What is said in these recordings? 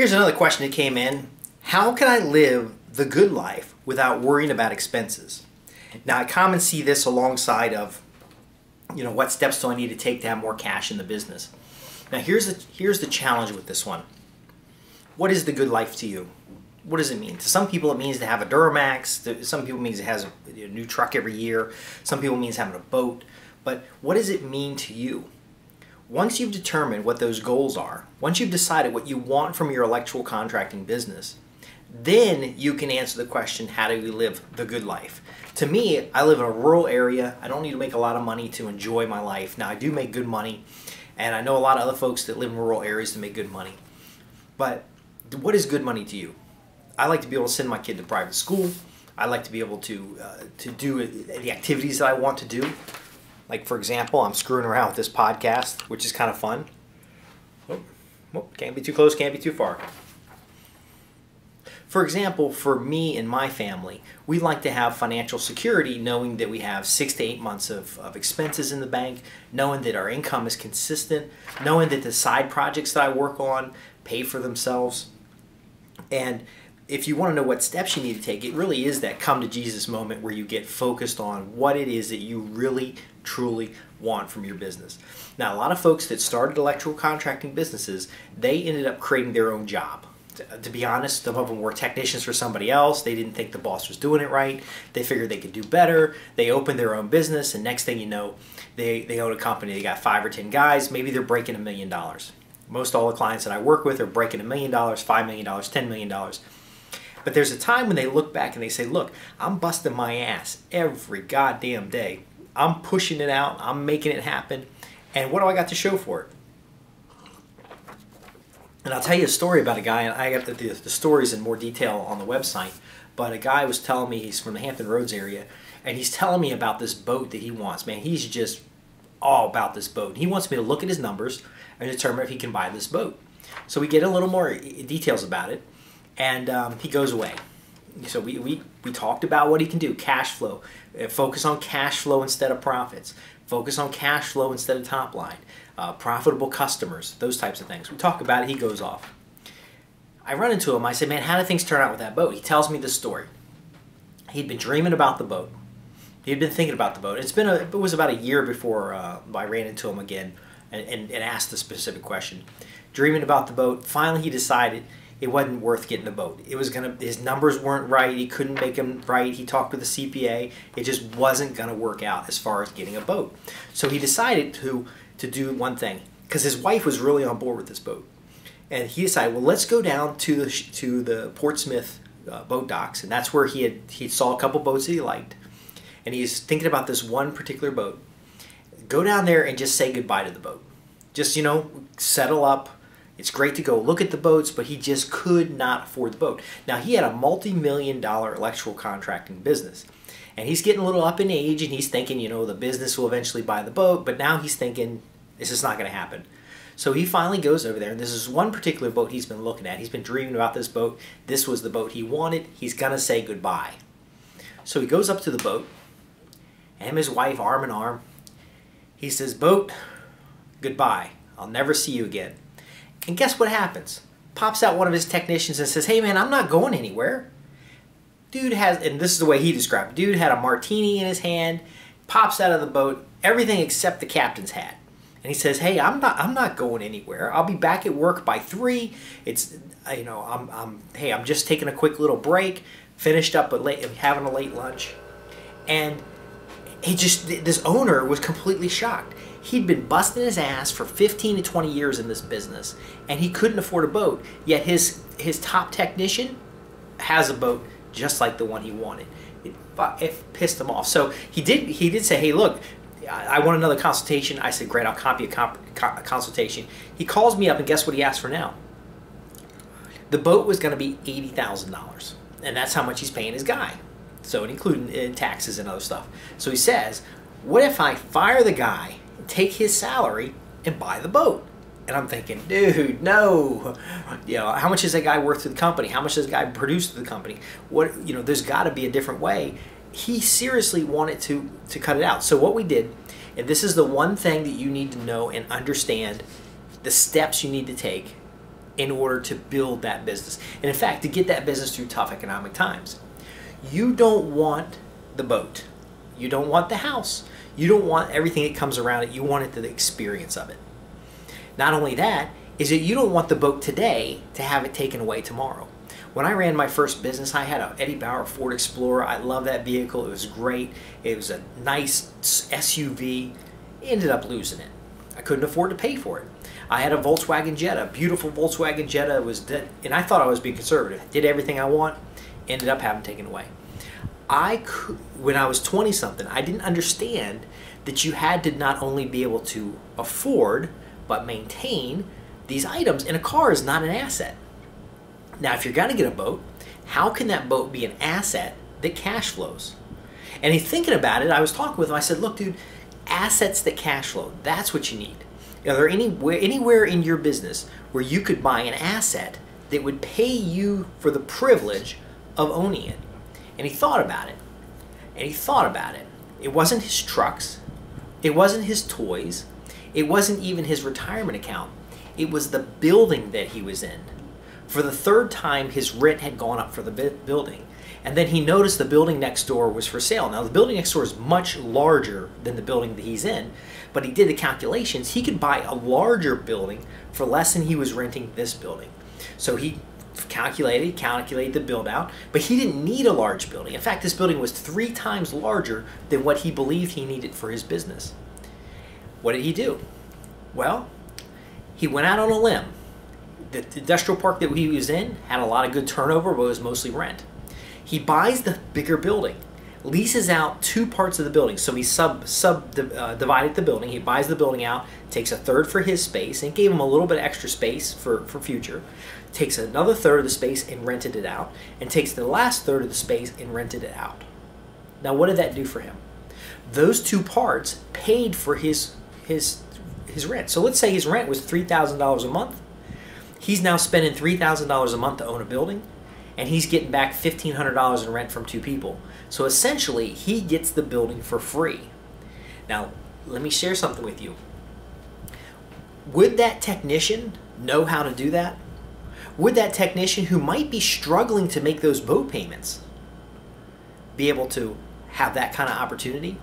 Here's another question that came in. How can I live the good life without worrying about expenses? Now, I come and see this alongside of, what steps do I need to take to have more cash in the business? Now, here's the challenge with this one. What is the good life to you? What does it mean? To some people, it means to have a Duramax. To some people, it means it has a new truck every year. Some people, it means having a boat. But what does it mean to you? Once you've determined what those goals are, once you've decided what you want from your electrical contracting business, then you can answer the question, how do you live the good life? To me, I live in a rural area. I don't need to make a lot of money to enjoy my life. Now, I do make good money, and I know a lot of other folks that live in rural areas to make good money. But what is good money to you? I like to be able to send my kid to private school. I like to be able to do the activities that I want to do. Like, for example, I'm screwing around with this podcast, which is kind of fun. Oh, can't be too close, can't be too far. For example, for me and my family, we like to have financial security, knowing that we have 6 to 8 months of expenses in the bank, knowing that our income is consistent, knowing that the side projects that I work on pay for themselves. And if you want to know what steps you need to take, it really is that come to Jesus moment where you get focused on what it is that you really, truly want from your business. Now, a lot of folks that started electrical contracting businesses, they ended up creating their own job. To be honest, some of them were technicians for somebody else. They didn't think the boss was doing it right. They figured they could do better. They opened their own business, and next thing you know, they own a company. They got 5 or 10 guys. Maybe they're breaking $1 million. Most all the clients that I work with are breaking $1 million, $5 million, $10 million. But there's a time when they look back and they say, look, I'm busting my ass every goddamn day. I'm pushing it out. I'm making it happen. And what do I got to show for it? And I'll tell you a story about a guy, and I got the stories in more detail on the website, but a guy was telling me, he's from the Hampton Roads area, and he's telling me about this boat that he wants. Man, he's just all about this boat. He wants me to look at his numbers and determine if he can buy this boat. So we get a little more details about it, and he goes away. So we talked about what he can do, cash flow, focus on cash flow instead of profits, focus on cash flow instead of top line, profitable customers, those types of things. We talk about it, he goes off. I run into him, I say, man, how did things turn out with that boat? He tells me this story. He'd been dreaming about the boat. He'd been thinking about the boat. It was about a year before I ran into him again and asked the specific question. Dreaming about the boat, finally he decided it wasn't worth getting the boat. His numbers weren't right. He couldn't make them right. He talked with the CPA. It just wasn't going to work out as far as getting a boat. So he decided to do one thing, because his wife was really on board with this boat. And he decided, well, let's go down to the Portsmouth boat docks, and that's where he saw a couple boats that he liked. And he's thinking about this one particular boat. Go down there and just say goodbye to the boat. Just, settle up. It's great to go look at the boats, but he just could not afford the boat. Now, he had a multi-million-dollar electrical contracting business. And he's getting a little up in age, and he's thinking, the business will eventually buy the boat, but now he's thinking, this is not going to happen. So he finally goes over there, and this is one particular boat he's been looking at. He's been dreaming about this boat. This was the boat he wanted. He's going to say goodbye. So he goes up to the boat, and his wife, arm in arm. He says, boat, goodbye. I'll never see you again. And guess what happens? Pops out one of his technicians and says, hey man, I'm not going anywhere. Dude has, and this is the way he described it, dude had a martini in his hand, pops out of the boat, everything except the captain's hat. And he says, hey, I'm not going anywhere. I'll be back at work by 3. It's, I'm just taking a quick little break, finished up having a late lunch. And this owner was completely shocked. He'd been busting his ass for 15 to 20 years in this business, and he couldn't afford a boat. Yet his top technician has a boat just like the one he wanted. It pissed him off. So he did say, hey, look, I want another consultation. I said, great, I'll copy a consultation. He calls me up, and guess what he asked for now? The boat was going to be $80,000, and that's how much he's paying his guy. So including taxes and other stuff. So he says, what if I fire the guy, take his salary, and buy the boat? And I'm thinking, dude, no. How much is that guy worth to the company? How much does that guy produce to the company? There's got to be a different way. He seriously wanted to cut it out. So what we did, and this is the one thing that you need to know and understand, the steps you need to take in order to build that business. And in fact, to get that business through tough economic times. You don't want the boat. You don't want the house. You don't want everything that comes around it. You want it, the experience of it. Not only that, is that you don't want the boat today to have it taken away tomorrow. When I ran my first business, I had a Eddie Bauer Ford Explorer. I love that vehicle. It was great. It was a nice SUV. Ended up losing it. I couldn't afford to pay for it. I had a Volkswagen Jetta, beautiful Volkswagen Jetta. It was dead, and I thought I was being conservative. Did everything I want. Ended up having taken away. When I was 20-something, I didn't understand that you had to not only be able to afford, but maintain these items. And a car is not an asset. Now, if you're going to get a boat, how can that boat be an asset that cash flows? And he's thinking about it. I was talking with him. I said, look, dude, assets that cash flow, that's what you need. Are there anywhere in your business where you could buy an asset that would pay you for the privilege of owning it? And he thought about it. And he thought about it. It wasn't his trucks. It wasn't his toys. It wasn't even his retirement account. It was the building that he was in. For the third time, his rent had gone up for the building. And then he noticed the building next door was for sale. Now, the building next door is much larger than the building that he's in, but he did the calculations. He could buy a larger building for less than he was renting this building. So he calculated the build out, but he didn't need a large building. In fact, this building was 3 times larger than what he believed he needed for his business. What did he do? Well, he went out on a limb. The industrial park that he was in had a lot of good turnover, but it was mostly rent. He buys the bigger building, leases out 2 parts of the building. So he divided the building. He buys the building out, takes a third for his space, and gave him a little bit of extra space for future. Takes another third of the space and rented it out, and takes the last third of the space and rented it out. Now, what did that do for him? Those 2 parts paid for his rent. So let's say his rent was $3,000 a month. He's now spending $3,000 a month to own a building, and he's getting back $1,500 in rent from 2 people. So essentially, he gets the building for free. Now, let me share something with you. Would that technician know how to do that? Would that technician who might be struggling to make those boat payments be able to have that kind of opportunity?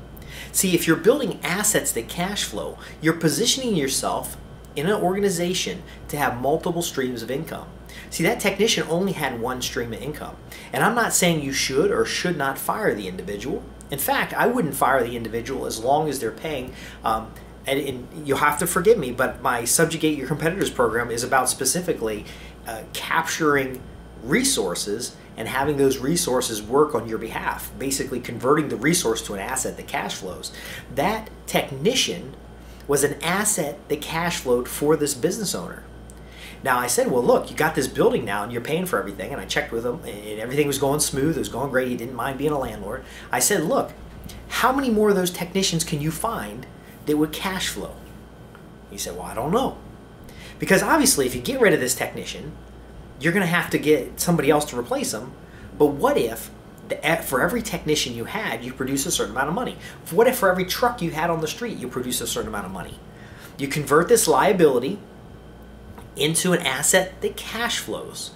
See, if you're building assets that cash flow, you're positioning yourself in an organization to have multiple streams of income. See, that technician only had 1 stream of income. And I'm not saying you should or should not fire the individual. In fact, I wouldn't fire the individual as long as they're paying. And you'll have to forgive me, but my Subjugate Your Competitors program is about specifically capturing resources and having those resources work on your behalf, basically converting the resource to an asset that cash flows. That technician was an asset that cash flowed for this business owner. Now, I said, well, look, you got this building now and you're paying for everything. And I checked with him and everything was going smooth. It was going great. He didn't mind being a landlord. I said, look, how many more of those technicians can you find that would cash flow? He said, well, I don't know. Because obviously, if you get rid of this technician, you're going to have to get somebody else to replace him. But what if for every technician you had, you produce a certain amount of money? What if for every truck you had on the street, you produce a certain amount of money? You convert this liability into an asset that cash flows.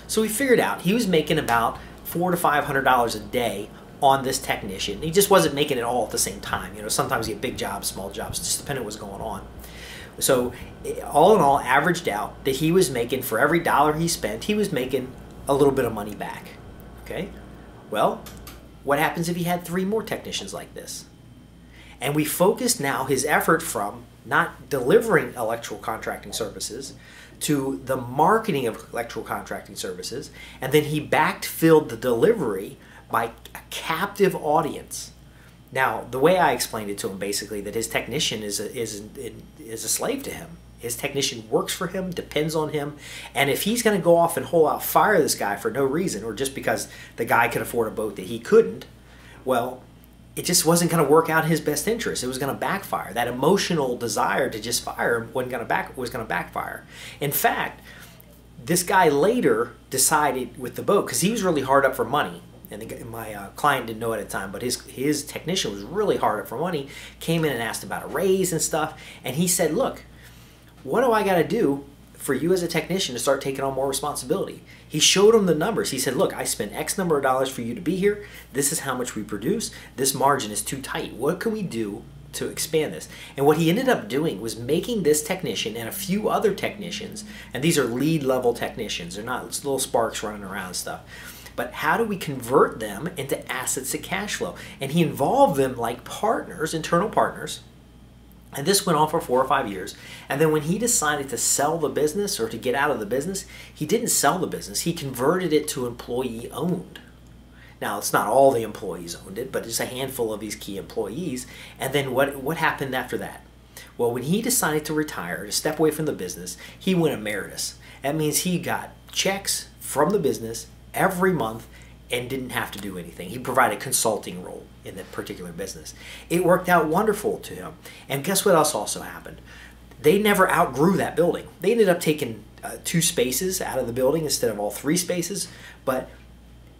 So we figured out he was making about $400 to $500 a day on this technician. He just wasn't making it all at the same time. You know, sometimes you get big jobs, small jobs, just depending on what's going on. So all in all, averaged out that he was making, for every dollar he spent, he was making a little bit of money back. Okay? Well, what happens if he had 3 more technicians like this? And we focused now his effort from not delivering electrical contracting services to the marketing of electrical contracting services, and then he backfilled the delivery by a captive audience. Now, the way I explained it to him, basically, that his technician is a slave to him. His technician works for him, depends on him, and if he's going to go off and whole out fire this guy for no reason, or just because the guy could afford a boat that he couldn't, well, it just wasn't going to work out in his best interest. It was going to backfire. That emotional desire to just fire him was going to backfire. In fact, this guy later decided with the boat, because he was really hard up for money, and my client didn't know it at the time, but his technician was really hard up for money, came in and asked about a raise and stuff, and he said, look, what do I got to do for you as a technician to start taking on more responsibility. He showed him the numbers. He said, look, I spent X number of dollars for you to be here. This is how much we produce. This margin is too tight. What can we do to expand this? And what he ended up doing was making this technician and a few other technicians, and these are lead level technicians, they're not little sparks running around and stuff, but how do we convert them into assets to cash flow? And he involved them like partners, internal partners. And this went on for 4 or 5 years. And then when he decided to sell the business or to get out of the business, he didn't sell the business. He converted it to employee owned. Now, it's not all the employees owned it, but it's a handful of these key employees. And then what happened after that? Well, when he decided to retire, to step away from the business, he went emeritus. That means he got checks from the business every month and didn't have to do anything. He provided a consulting role in that particular business. It worked out wonderful to him. And guess what else also happened? They never outgrew that building. They ended up taking 2 spaces out of the building instead of all 3 spaces. But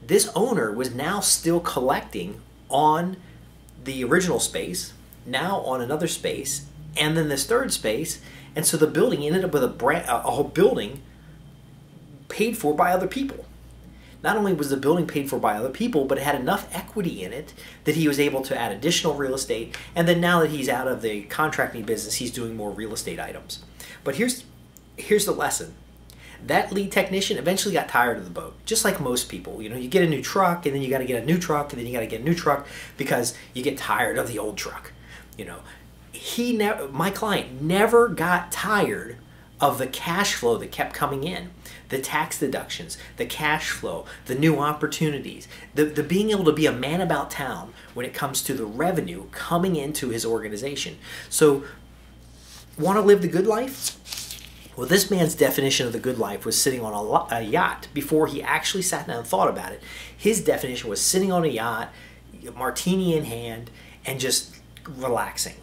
this owner was now still collecting on the original space, now on another space, and then this 3rd space. And so the building ended up with a whole building paid for by other people. Not only was the building paid for by other people, but it had enough equity in it that he was able to add additional real estate. And then now that he's out of the contracting business, he's doing more real estate items. But here's the lesson. That lead technician eventually got tired of the boat, just like most people. You know, you get a new truck, and then you got to get a new truck, and then you got to get a new truck because you get tired of the old truck. You know, my client never got tired of the cash flow that kept coming in, the tax deductions, the cash flow, the new opportunities, the being able to be a man about town when it comes to the revenue coming into his organization. So, want to live the good life? Well, this man's definition of the good life was sitting on a yacht before he actually sat down and thought about it. His definition was sitting on a yacht, martini in hand, and just relaxing.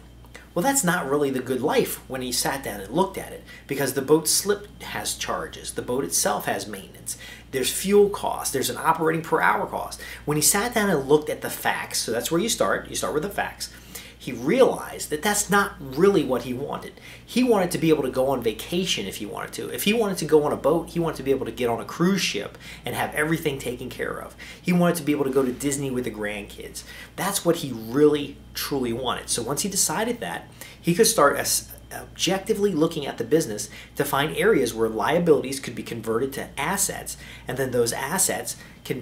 Well, that's not really the good life when he sat down and looked at it, because the boat slip has charges. The boat itself has maintenance. There's fuel costs. There's an operating per hour cost. When he sat down and looked at the facts, so that's where you start with the facts, he realized that that's not really what he wanted. He wanted to be able to go on vacation if he wanted to. If he wanted to go on a boat, he wanted to be able to get on a cruise ship and have everything taken care of. He wanted to be able to go to Disney with the grandkids. That's what he really, truly wanted. So once he decided that, he could start objectively looking at the business to find areas where liabilities could be converted to assets, and then those assets can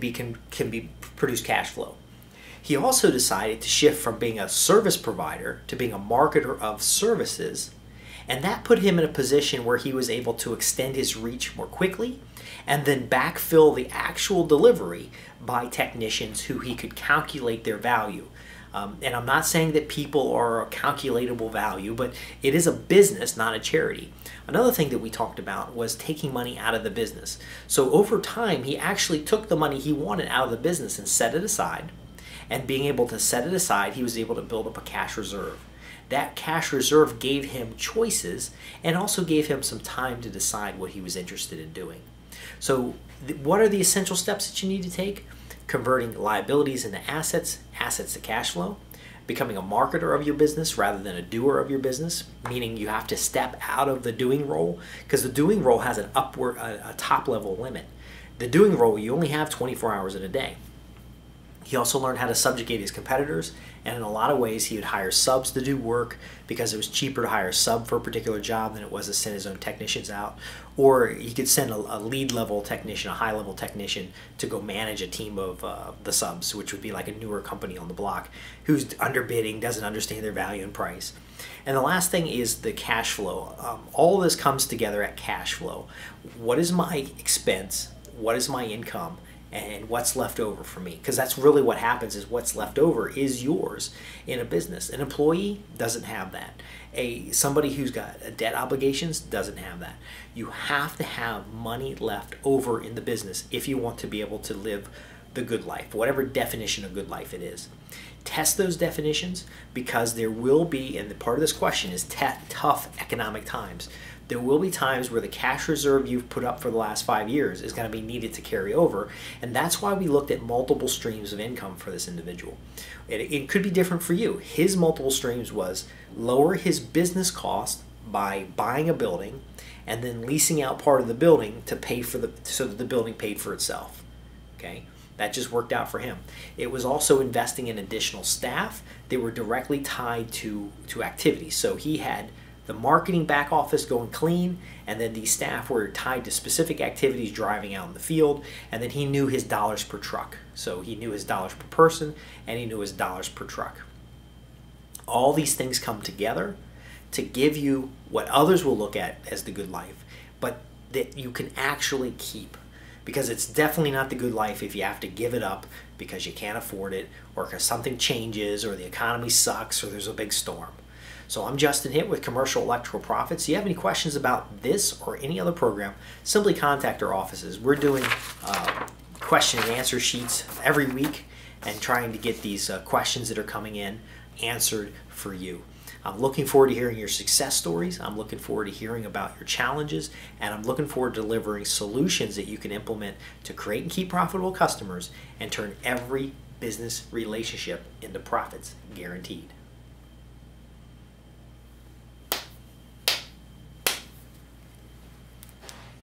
produce cash flow. He also decided to shift from being a service provider to being a marketer of services, and that put him in a position where he was able to extend his reach more quickly and then backfill the actual delivery by technicians who he could calculate their value. And I'm not saying that people are a calculatable value, but it is a business, not a charity. Another thing that we talked about was taking money out of the business. So over time, he actually took the money he wanted out of the business and set it aside. And being able to set it aside, he was able to build up a cash reserve. That cash reserve gave him choices and also gave him some time to decide what he was interested in doing. So what are the essential steps that you need to take? Converting liabilities into assets, assets to cash flow, becoming a marketer of your business rather than a doer of your business, meaning you have to step out of the doing role, because the doing role has a top level limit. The doing role, you only have 24 hours in a day. He also learned how to subjugate his competitors, and in a lot of ways he would hire subs to do work because it was cheaper to hire a sub for a particular job than it was to send his own technicians out. Or he could send a lead level technician, a high level technician, to go manage a team of the subs, which would be like a newer company on the block who's underbidding, doesn't understand their value and price. And the last thing is the cash flow. All of this comes together at cash flow. What is my expense? What is my income? And what's left over for me? Because that's really what happens, is what's left over is yours in a business. An employee doesn't have that. Somebody who's got debt obligations doesn't have that. You have to have money left over in the business if you want to be able to live the good life, whatever definition of good life it is. Test those definitions, because there will be, and the part of this question is tough economic times. There will be times where the cash reserve you've put up for the last 5 years is going to be needed to carry over, and that's why we looked at multiple streams of income for this individual. It could be different for you. His multiple streams was lower his business cost by buying a building and then leasing out part of the building to pay for so that the building paid for itself. Okay, that just worked out for him. It was also investing in additional staff that were directly tied to activities. So he had the marketing back office going clean, and then these staff were tied to specific activities driving out in the field, and then he knew his dollars per truck. So he knew his dollars per person, and he knew his dollars per truck. All these things come together to give you what others will look at as the good life, but that you can actually keep. Because it's definitely not the good life if you have to give it up because you can't afford it, or because something changes, or the economy sucks, or there's a big storm. So I'm Justin Hitt with Commercial Electrical Profits. If you have any questions about this or any other program, simply contact our offices. We're doing question and answer sheets every week and trying to get these questions that are coming in answered for you. I'm looking forward to hearing your success stories. I'm looking forward to hearing about your challenges, and I'm looking forward to delivering solutions that you can implement to create and keep profitable customers and turn every business relationship into profits guaranteed.